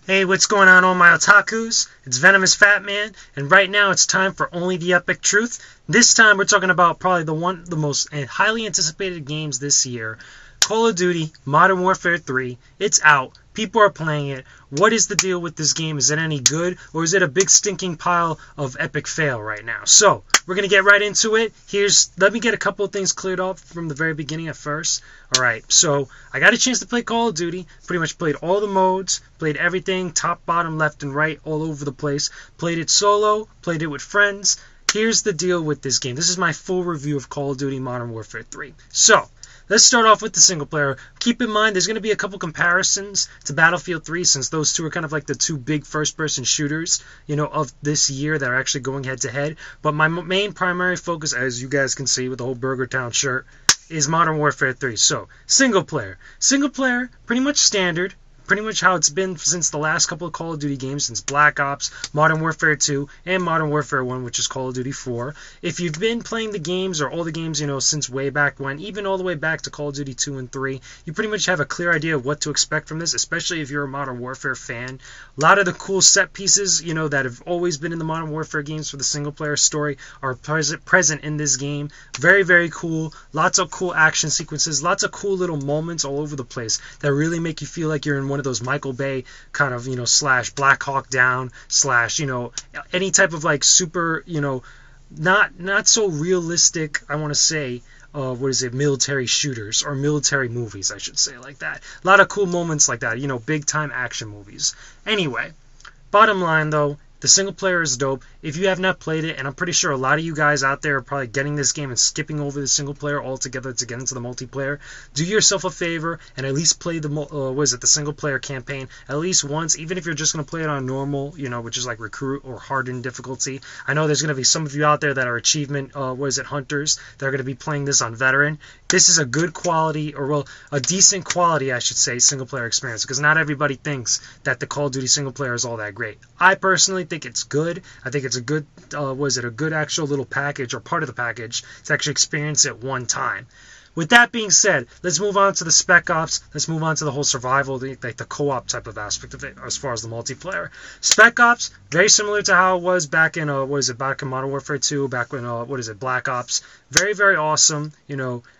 Hey, what's going on, all my otakus? It's Venomousfatman, and right now it's time for Only the Epic Truth. This time we're talking about probably the most highly anticipated games this year. Call of Duty Modern Warfare 3. It's out. People are playing it. What is the deal with this game? Is it any good, or is it a big stinking pile of epic fail right now? So, we're going to get right into it. Let me get a couple of things cleared up from the very beginning at first. Alright, so I got a chance to play Call of Duty. Pretty much played all the modes, played everything, top, bottom, left, and right, all over the place. Played it solo, played it with friends. Here's the deal with this game. This is my full review of Call of Duty Modern Warfare 3. So, let's start off with the single player. Keep in mind, there's going to be a couple comparisons to Battlefield 3, since those two are kind of like the two big first-person shooters, of this year that are actually going head-to-head. But my main primary focus, as you guys can see with the whole Burger Town shirt, is Modern Warfare 3. So, single player. Single player, pretty much standard. Pretty much how it's been since the last couple of Call of Duty games, since Black Ops, Modern Warfare 2, and Modern Warfare 1, which is Call of Duty 4. If you've been playing the games, or all the games, since way back when, even all the way back to Call of Duty 2 and 3, you pretty much have a clear idea of what to expect from this, especially if you're a Modern Warfare fan. A lot of the cool set pieces, that have always been in the Modern Warfare games for the single-player story are present in this game. Very, very cool. Lots of cool action sequences, lots of cool little moments all over the place that really make you feel like you're in one of those Michael Bay kind of, slash Black Hawk Down, slash, any type of like super, not so realistic, I want to say, military shooters, or military movies, I should say, like that. A lot of cool moments like that, big time action movies. Anyway, bottom line though, the single player is dope. If you have not played it, and I'm pretty sure a lot of you guys out there are probably getting this game and skipping over the single player altogether to get into the multiplayer, do yourself a favor and at least play the single player campaign at least once, even if you're just going to play it on normal, which is like recruit or hardened difficulty. I know there's going to be some of you out there that are achievement, hunters, that are going to be playing this on veteran. This is a good quality, a decent quality, I should say, single player experience, because not everybody thinks that the Call of Duty single player is all that great. I personally think it's good. I think it's a good, a good actual little package, or part of the package, to actually experience it one time. With that being said, let's move on to the Spec Ops. Let's move on to the whole survival, the co-op type of aspect of it, as far as the multiplayer. Spec Ops, very similar to how it was back in, back in Modern Warfare 2, back when, Black Ops. Very, very awesome.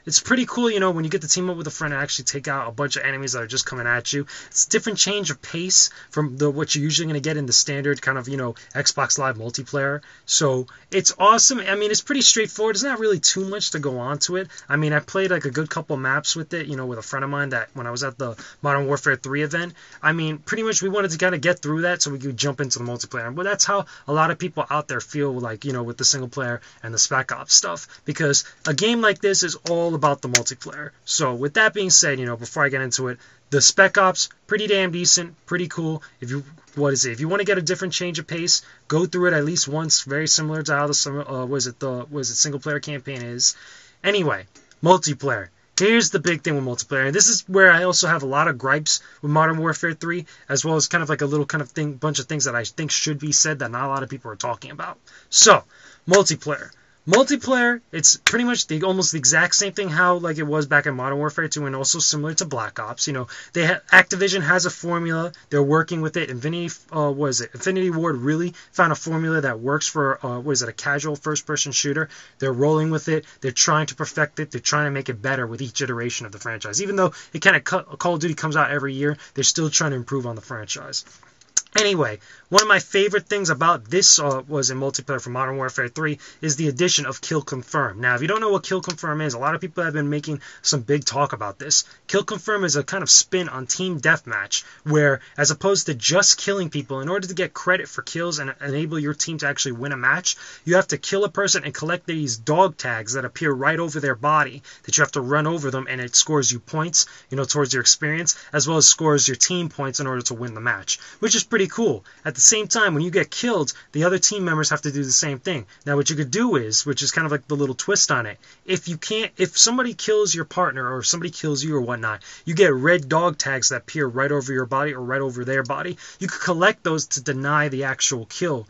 It's pretty cool, when you get to team up with a friend and actually take out a bunch of enemies that are just coming at you. It's a different change of pace from what you're usually going to get in the standard kind of, Xbox Live multiplayer. So, it's awesome. I mean, it's pretty straightforward. There's not really too much to go on to it. I mean, I played like a good couple maps with it, with a friend of mine, that when I was at the Modern Warfare 3 event, I mean, pretty much we wanted to kind of get through that so we could jump into the multiplayer. But that's how a lot of people out there feel like, with the single player and the Spec Ops stuff, because a game like this is all about the multiplayer. So with that being said, before I get into it, the Spec Ops, pretty damn decent, pretty cool. If you want to get a different change of pace, go through it at least once, very similar to how the single player campaign is. Anyway, multiplayer. Here's the big thing with multiplayer, and this is where I also have a lot of gripes with Modern Warfare 3, as well as kind of like a little kind of bunch of things that I think should be said that not a lot of people are talking about. So, multiplayer. Multiplayer, it's pretty much almost the exact same thing how like it was back in Modern Warfare 2, and also similar to Black Ops. Activision has a formula. They're working with it. Infinity Ward really found a formula that works for a casual first-person shooter. They're rolling with it. They're trying to perfect it. They're trying to make it better with each iteration of the franchise. Even though it kind of Call of Duty comes out every year, they're still trying to improve on the franchise. Anyway, one of my favorite things about this was in multiplayer for Modern Warfare 3 is the addition of Kill Confirm. Now, if you don't know what Kill Confirm is, a lot of people have been making some big talk about this. Kill Confirm is a kind of spin on Team Deathmatch, where as opposed to just killing people, in order to get credit for kills and enable your team to actually win a match, you have to kill a person and collect these dog tags that appear right over their body, that you have to run over them, and it scores you points, towards your experience, as well as scores your team points in order to win the match, which is pretty pretty cool. At the same time, when you get killed, the other team members have to do the same thing. Now, what you could do is, which is kind of like the little twist on it, if somebody kills your partner or somebody kills you or whatnot, you get red dog tags that appear right over your body or right over their body. You could collect those to deny the actual kill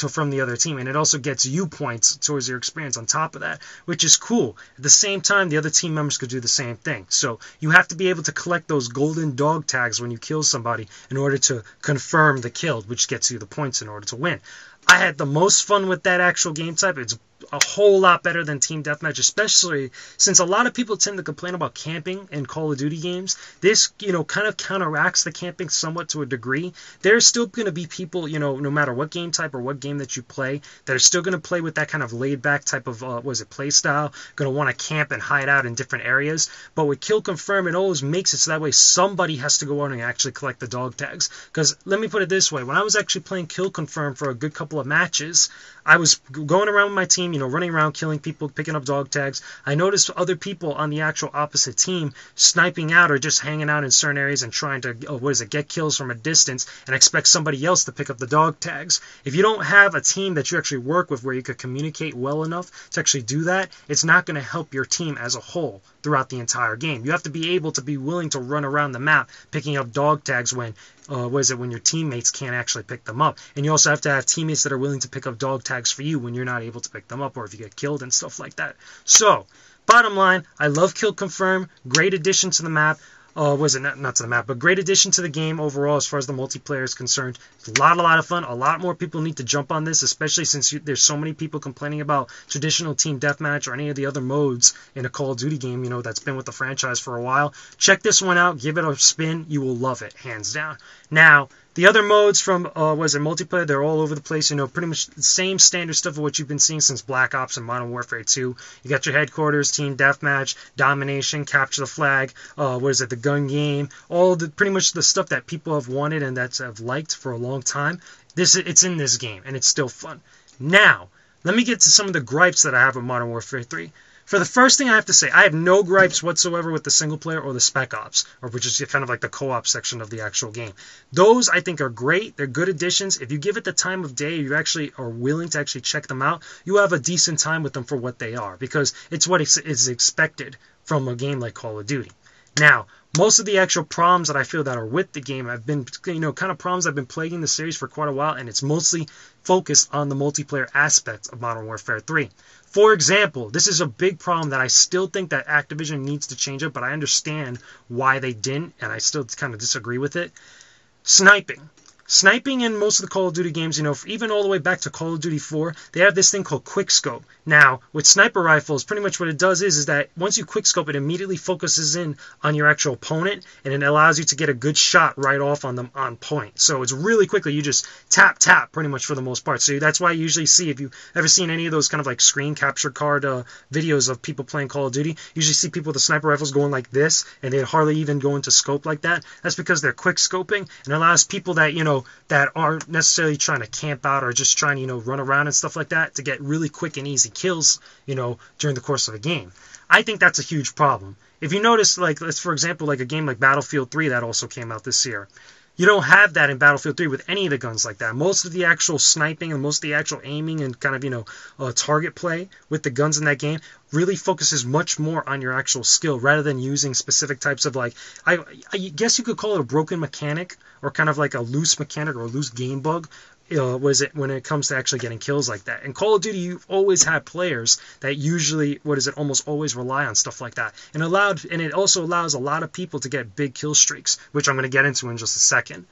from the other team, and it also gets you points towards your experience on top of that, which is cool. At the same time, the other team members could do the same thing. So you have to be able to collect those golden dog tags when you kill somebody in order to confirm the kill, which gets you the points in order to win. I had the most fun with that actual game type. It's a whole lot better than Team Deathmatch, especially since a lot of people tend to complain about camping in Call of Duty games. This, kind of counteracts the camping somewhat to a degree. There's still going to be people, no matter what game type or what game that you play, that are still going to play with that kind of laid-back type of, play style, going to want to camp and hide out in different areas. But with Kill Confirm, it always makes it so that way somebody has to go out and actually collect the dog tags. Because let me put it this way, when I was actually playing Kill Confirm for a good couple of matches, I was going around with my team, running around, killing people, picking up dog tags. I noticed other people on the actual opposite team sniping out or just hanging out in certain areas and trying to, get kills from a distance and expect somebody else to pick up the dog tags. If you don't have a team that you actually work with where you could communicate well enough to actually do that, it's not going to help your team as a whole throughout the entire game. You have to be able to be willing to run around the map picking up dog tags when your teammates can't actually pick them up. And you also have to have teammates that are willing to pick up dog tags for you when you're not able to pick them up or if you get killed and stuff like that. So, bottom line, I love Kill Confirm. Great addition to the map. Not to the map, but great addition to the game overall as far as the multiplayer is concerned. It's a lot of fun. A lot more people need to jump on this, especially since there's so many people complaining about traditional team deathmatch or any of the other modes in a Call of Duty game, that's been with the franchise for a while. Check this one out. Give it a spin. You will love it, hands down. Now, the other modes from, multiplayer, they're all over the place, pretty much the same standard stuff of what you've been seeing since Black Ops and Modern Warfare 2. You got your headquarters, team deathmatch, domination, capture the flag, the gun game, pretty much the stuff that people have wanted and that have liked for a long time. It's in this game, and it's still fun. Now, let me get to some of the gripes that I have with Modern Warfare 3. For the first thing I have to say, I have no gripes whatsoever with the single player or the Spec Ops, which is kind of like the co-op section of the actual game. Those, I think, are great. They're good additions. If you give it the time of day, you actually are willing to actually check them out, you have a decent time with them for what they are, because it's what is expected from a game like Call of Duty. Now, most of the actual problems that I feel that are with the game have been, kind of problems that have been plaguing the series for quite a while, and it's mostly focused on the multiplayer aspect of Modern Warfare 3. For example, this is a big problem that I still think that Activision needs to change up, but I understand why they didn't, and I still kind of disagree with it. Sniping. Sniping in most of the Call of Duty games, even all the way back to Call of Duty 4, they have this thing called quickscope. Now, with sniper rifles, pretty much what it does is that once you quickscope, it immediately focuses in on your actual opponent, and it allows you to get a good shot right off on them on point. So it's really quickly, you just tap, pretty much for the most part. So that's why you usually see, if you've ever seen any of those kind of like screen capture card videos of people playing Call of Duty, you usually see people with the sniper rifles going like this, and they hardly even go into scope like that. That's because they're quickscoping, and it allows people that, that aren't necessarily trying to camp out or just trying to, run around and stuff like that to get really quick and easy kills, during the course of a game. I think that's a huge problem. If you notice, let's for example, a game like Battlefield 3 that also came out this year. You don't have that in Battlefield 3 with any of the guns like that. Most of the actual sniping and most of the actual aiming and kind of, target play with the guns in that game really focuses much more on your actual skill rather than using specific types of, I guess you could call it a broken mechanic or kind of like a loose mechanic or a loose game bug. When it comes to actually getting kills like that. In Call of Duty, you've always had players that usually, almost always rely on stuff like that. And it also allows a lot of people to get big kill streaks, which I'm going to get into in just a second.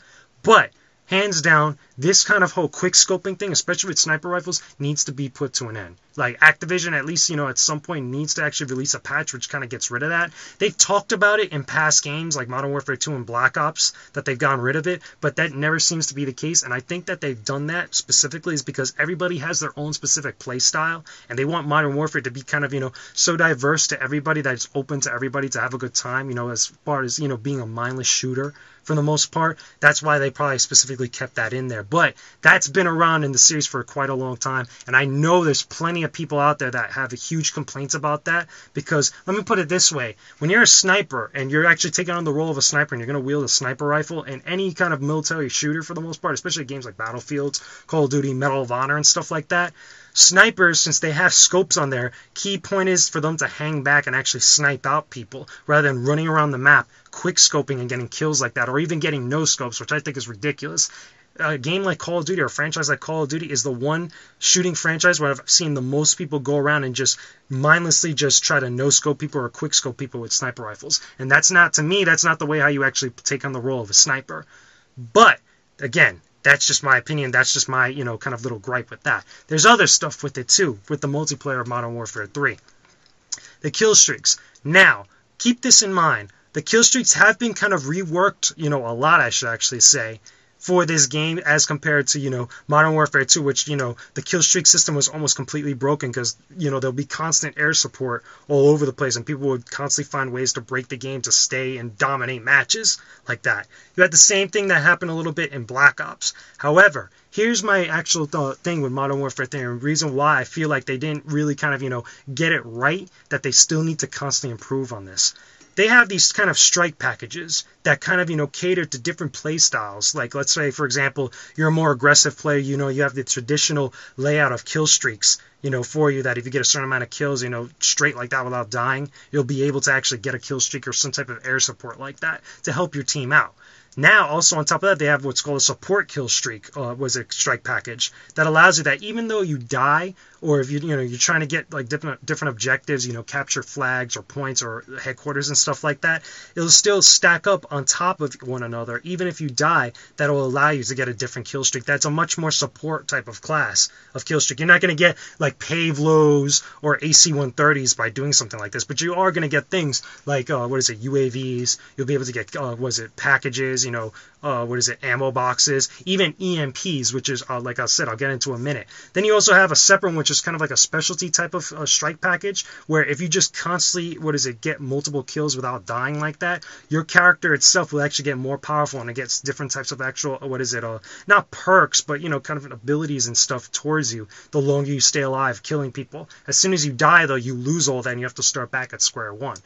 But, hands down, this kind of whole quick scoping thing, especially with sniper rifles, needs to be put to an end. Activision, at least, at some point needs to actually release a patch which kind of gets rid of that. They've talked about it in past games like Modern Warfare 2 and Black Ops, that they've gotten rid of it, but that never seems to be the case, and I think that they've done that specifically is because everybody has their own specific play style, and they want Modern Warfare to be kind of, so diverse to everybody that it's open to everybody to have a good time, as far as, being a mindless shooter for the most part. That's why they probably specifically kept that in there. But that's been around in the series for quite a long time, and I know there's plenty of people out there that have huge complaints about that, because let me put it this way: when you're a sniper and you're actually taking on the role of a sniper and you're going to wield a sniper rifle in any kind of military shooter for the most part, especially games like Battlefields, Call of Duty, Medal of Honor, and stuff like that, snipers, since they have scopes on there, key point is for them to hang back and actually snipe out people rather than running around the map, quick scoping and getting kills like that, or even getting no scopes, which I think is ridiculous. A game like Call of Duty or a franchise like Call of Duty is the one shooting franchise where I've seen the most people go around and just mindlessly just try to no-scope people or quick-scope people with sniper rifles. And that's not, to me, that's not the way how you actually take on the role of a sniper. But, again, that's just my opinion. That's just my, kind of little gripe with that. There's other stuff with it, too, with the multiplayer of Modern Warfare 3. The kill streaks. Now, keep this in mind. The kill streaks have been kind of reworked, a lot, I should actually say, for this game as compared to, Modern Warfare 2, which, the kill streak system was almost completely broken because, there'll be constant air support all over the place and people would constantly find ways to break the game to stay and dominate matches like that. You had the same thing that happened a little bit in Black Ops. However, here's my actual thing with Modern Warfare 3, and the reason why I feel like they didn't really kind of, get it right, that they still need to constantly improve on this. They have these kind of strike packages that kind of, cater to different play styles. Like, let's say, for example, you're a more aggressive player, you have the traditional layout of kill streaks, for you, that if you get a certain amount of kills, straight like that without dying, you'll be able to actually get a kill streak or some type of air support like that to help your team out. Now, also on top of that, they have what's called a support kill streak, strike package that allows you that even though you die, or if you're trying to get like different objectives, capture flags or points or headquarters and stuff like that, it'll still stack up on top of one another. Even if you die, that'll allow you to get a different kill streak. That's a much more support type of class of kill streak. You're not going to get like Pavlos or AC-130s by doing something like this, but you are going to get things like UAVs. You'll be able to get packages. Ammo boxes, even EMPs, which is, like I said, I'll get into in a minute. Then you also have a separate one, which is kind of like a specialty type of strike package, where if you just constantly, get multiple kills without dying like that, your character itself will actually get more powerful, and it gets different types of actual, not perks, but, kind of abilities and stuff towards you, the longer you stay alive, killing people. As soon as you die, though, you lose all that, and you have to start back at square one.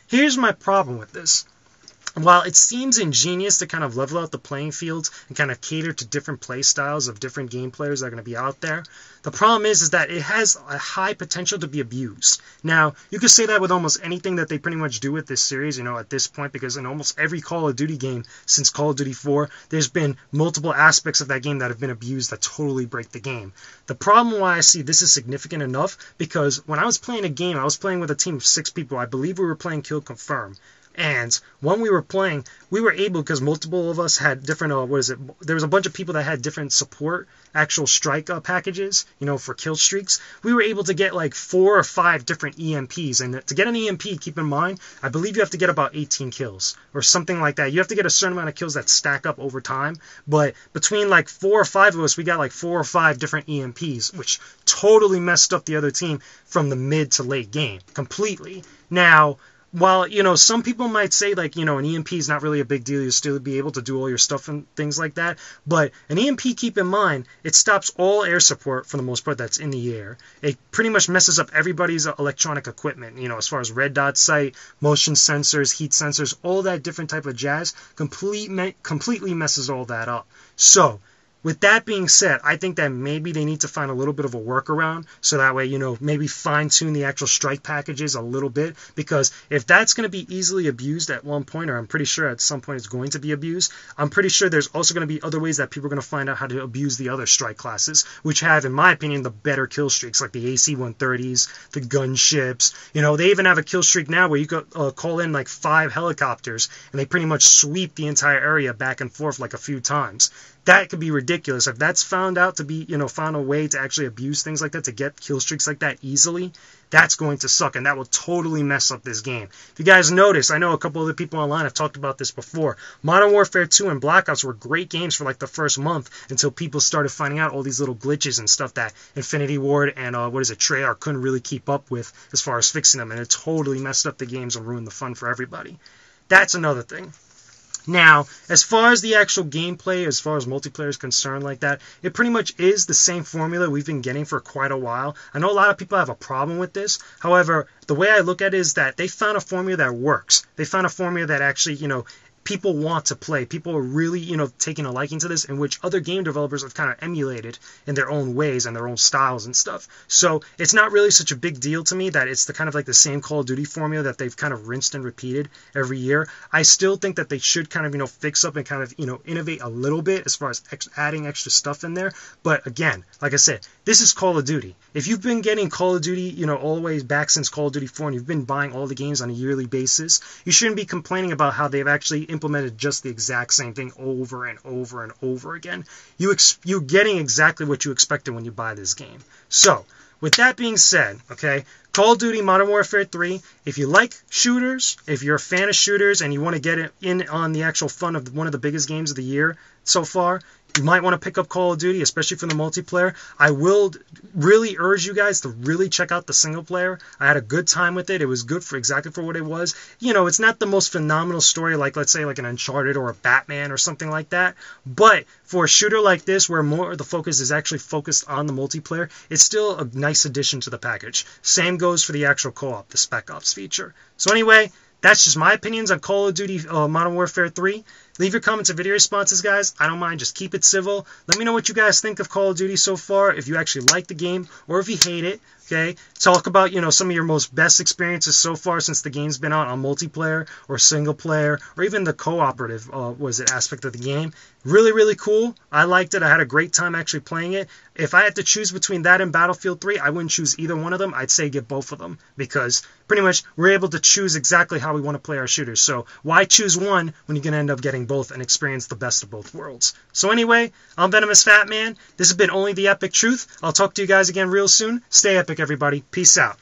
Here's my problem with this. While it seems ingenious to kind of level out the playing fields and kind of cater to different play styles of different game players that are going to be out there, the problem is that it has a high potential to be abused. Now, you could say that with almost anything that they pretty much do with this series, at this point, because in almost every Call of Duty game since Call of Duty 4, there's been multiple aspects of that game that have been abused that totally break the game. The problem why I see this is significant enough, because when I was playing a game, I was playing with a team of 6 people. I believe we were playing Kill Confirm. And when we were playing, we were able, because multiple of us had different, there was a bunch of people that had different support, actual strike packages, for kill streaks. We were able to get like 4 or 5 different EMPs. And to get an EMP, keep in mind, I believe you have to get about 18 kills or something like that. You have to get a certain amount of kills that stack up over time. But between like 4 or 5 of us, we got like 4 or 5 different EMPs, which totally messed up the other team from the mid to late game completely. Now, while, some people might say, like, an EMP is not really a big deal, you'll still be able to do all your stuff and things like that, but an EMP, keep in mind, it stops all air support, for the most part, that's in the air. It pretty much messes up everybody's electronic equipment, as far as red dot sight, motion sensors, heat sensors, all that different type of jazz, completely messes all that up. So, with that being said, I think that maybe they need to find a little bit of a workaround, so that way, maybe fine-tune the actual strike packages a little bit, because if that's going to be easily abused at one point, or I'm pretty sure at some point it's going to be abused, I'm pretty sure there's also going to be other ways that people are going to find out how to abuse the other strike classes, which have, in my opinion, the better kill streaks, like the AC-130s, the gunships. They even have a kill streak now where you could call in like 5 helicopters, and they pretty much sweep the entire area back and forth like a few times. That could be ridiculous. If that's found out to be, found a way to actually abuse things like that, to get kill streaks like that easily, that's going to suck, and that will totally mess up this game. If you guys notice, I know a couple other people online have talked about this before. Modern Warfare 2 and Black Ops were great games for like the first month until people started finding out all these little glitches and stuff that Infinity Ward and, Treyarch couldn't really keep up with as far as fixing them, and it totally messed up the games and ruined the fun for everybody. That's another thing. Now, as far as the actual gameplay, as far as multiplayer is concerned like that, it pretty much is the same formula we've been getting for quite a while. I know a lot of people have a problem with this. However, the way I look at it is that they found a formula that works. They found a formula that actually, people want to play. People are really, taking a liking to this, in which other game developers have kind of emulated in their own ways and their own styles and stuff. So it's not really such a big deal to me that it's the kind of like the same Call of Duty formula that they've kind of rinsed and repeated every year. I still think that they should kind of, fix up and kind of, innovate a little bit as far as adding extra stuff in there. But again, like I said, this is Call of Duty. If you've been getting Call of Duty, all the way back since Call of Duty 4 and you've been buying all the games on a yearly basis, you shouldn't be complaining about how they've actually implemented just the exact same thing over and over and over again. You're getting exactly what you expected when you buy this game. So, with that being said, okay, Call of Duty Modern Warfare 3, if you like shooters, if you're a fan of shooters and you want to get in on the actual fun of one of the biggest games of the year so far, you might want to pick up Call of Duty, especially for the multiplayer. I will really urge you guys to really check out the single player. I had a good time with it. It was good for exactly for what it was. It's not the most phenomenal story like, let's say, like an Uncharted or a Batman or something like that. But for a shooter like this, where more of the focus is actually focused on the multiplayer, it's still a nice addition to the package. Same goes for the actual co-op, the Spec Ops feature. So anyway, that's just my opinions on Call of Duty Modern Warfare 3. Leave your comments and video responses, guys. I don't mind. Just keep it civil. Let me know what you guys think of Call of Duty so far, if you actually like the game or if you hate it. Okay, talk about, some of your most best experiences so far since the game's been out on multiplayer or single player or even the cooperative aspect of the game. Really, really cool. I liked it. I had a great time actually playing it. If I had to choose between that and Battlefield 3, I wouldn't choose either one of them. I'd say get both of them because pretty much we're able to choose exactly how we want to play our shooters. So why choose one when you're going to end up getting both and experience the best of both worlds? So anyway, I'm Venomousfatman. This has been Only the Epic Truth. I'll talk to you guys again real soon. Stay epic, everybody. Peace out.